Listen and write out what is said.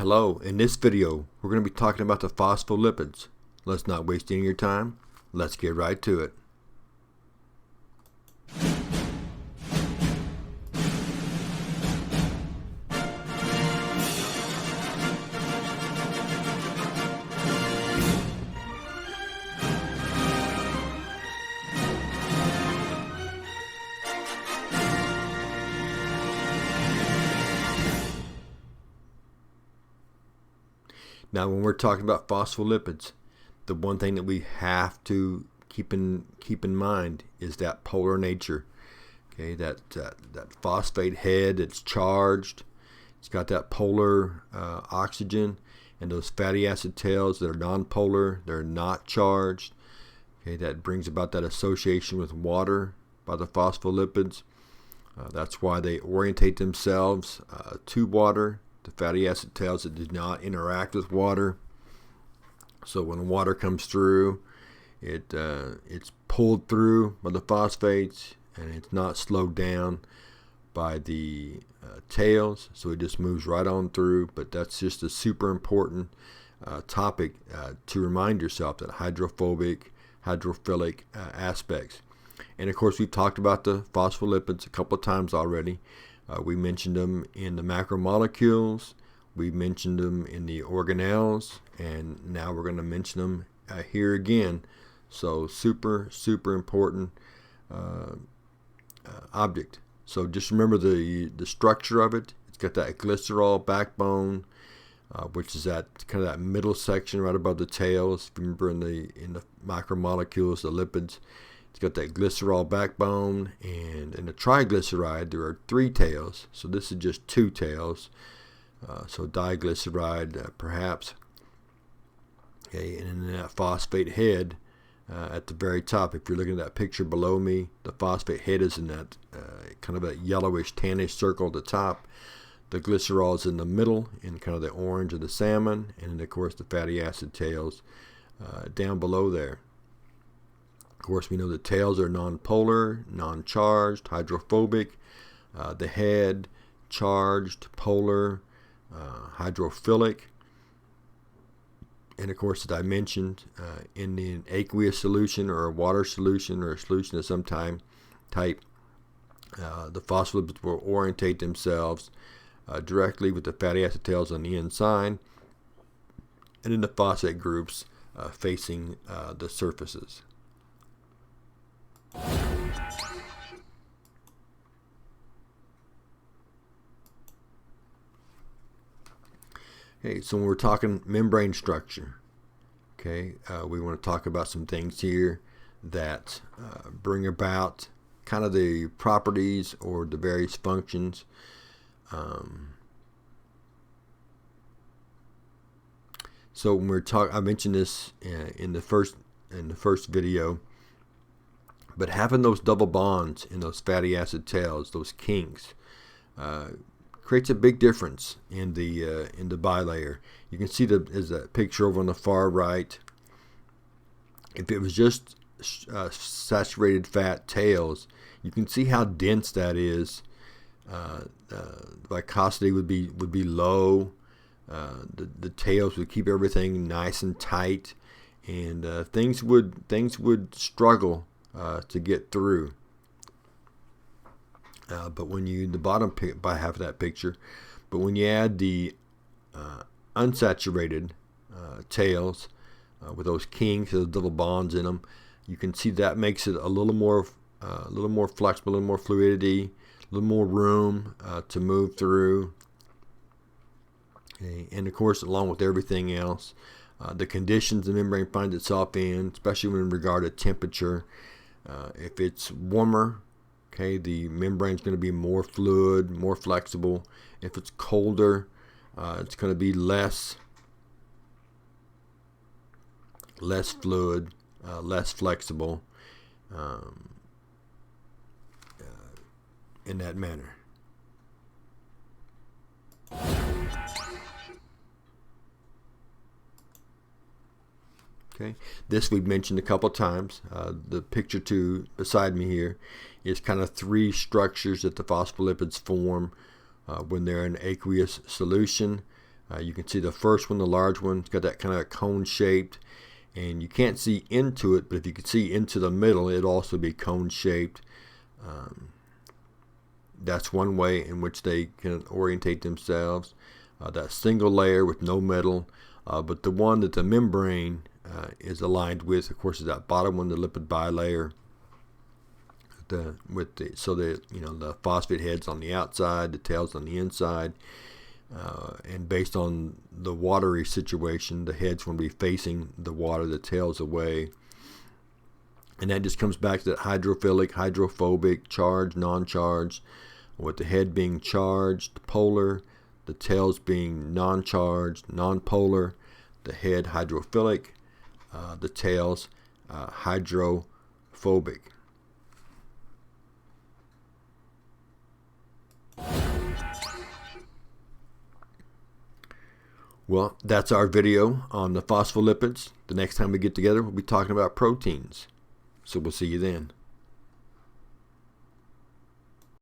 Hello, in this video we're going to be talking about the phospholipids. Let's not waste any of your time. Let's get right to it. Now, when we're talking about phospholipids, the one thing that we have to keep in mind is that polar nature. Okay, that phosphate head, it's charged. It's got that polar oxygen, and those fatty acid tails that are nonpolar, they're not charged. Okay, that brings about that association with water by the phospholipids. That's why they orientate themselves to water. The fatty acid tails that do not interact with water. So when water comes through, it's pulled through by the phosphates, and it's not slowed down by the tails. So it just moves right on through. But that's just a super important topic to remind yourself, that hydrophobic, hydrophilic aspects. And of course, we've talked about the phospholipids a couple of times already. We mentioned them in the macromolecules, we mentioned them in the organelles, and now we're going to mention them here again. So super important object. So just remember the structure of it. It's got that glycerol backbone, which is that kind of that middle section right above the tails. Remember in the macromolecules, the lipids. It's got that glycerol backbone, and in the triglyceride there are 3 tails, so this is just 2 tails. So diglyceride perhaps. Okay, and in that phosphate head at the very top, if you're looking at that picture below me, the phosphate head is in that kind of a yellowish tannish circle at the top. The glycerol is in the middle, in kind of the orange of the salmon, and then of course the fatty acid tails down below there. Of course, we know the tails are nonpolar, non-charged, hydrophobic. The head, charged, polar, hydrophilic. And of course, as I mentioned, in an aqueous solution or a water solution or a solution of some type, the phospholipids will orientate themselves directly with the fatty acid tails on the inside, and then the phosphate groups facing the surfaces. Okay, so when we're talking membrane structure, okay, we want to talk about some things here that bring about kind of the properties or the various functions. So when we're talking, I mentioned this in the first video. But having those double bonds in those fatty acid tails, those kinks, creates a big difference in the bilayer. You can see there's a picture over on the far right. If it was just saturated fat tails, you can see how dense that is. The viscosity would be low. The tails would keep everything nice and tight, and things would struggle to get through. But when you, the bottom by half of that picture, but when you add the unsaturated tails with those kinks, those double bonds in them, you can see that makes it a little more flexible, a little more fluidity, a little more room to move through. Okay. And of course, along with everything else, the conditions the membrane finds itself in, especially in regard to temperature. If it's warmer, okay, the membrane is going to be more fluid, more flexible. If it's colder, it's going to be less fluid, less flexible in that manner. Okay, this we've mentioned a couple times. The picture 2 beside me here is kind of 3 structures that the phospholipids form when they're in aqueous solution. You can see the first one, the large one, it's got that kind of cone shaped, and you can't see into it, but if you could see into the middle, it'd also be cone shaped. That's one way in which they can orientate themselves. That single layer with no metal, but the one that the membrane is aligned with, of course, is that bottom one, the lipid bilayer. So the phosphate heads on the outside, the tails on the inside, and based on the watery situation, the head's going to be facing the water, the tail's away. And that just comes back to that hydrophilic, hydrophobic, charged, non-charged, with the head being charged, polar, the tails being non-charged, non-polar, the head hydrophilic, the tails hydrophobic. Well, that's our video on the phospholipids. The next time we get together, we'll be talking about proteins. So we'll see you then.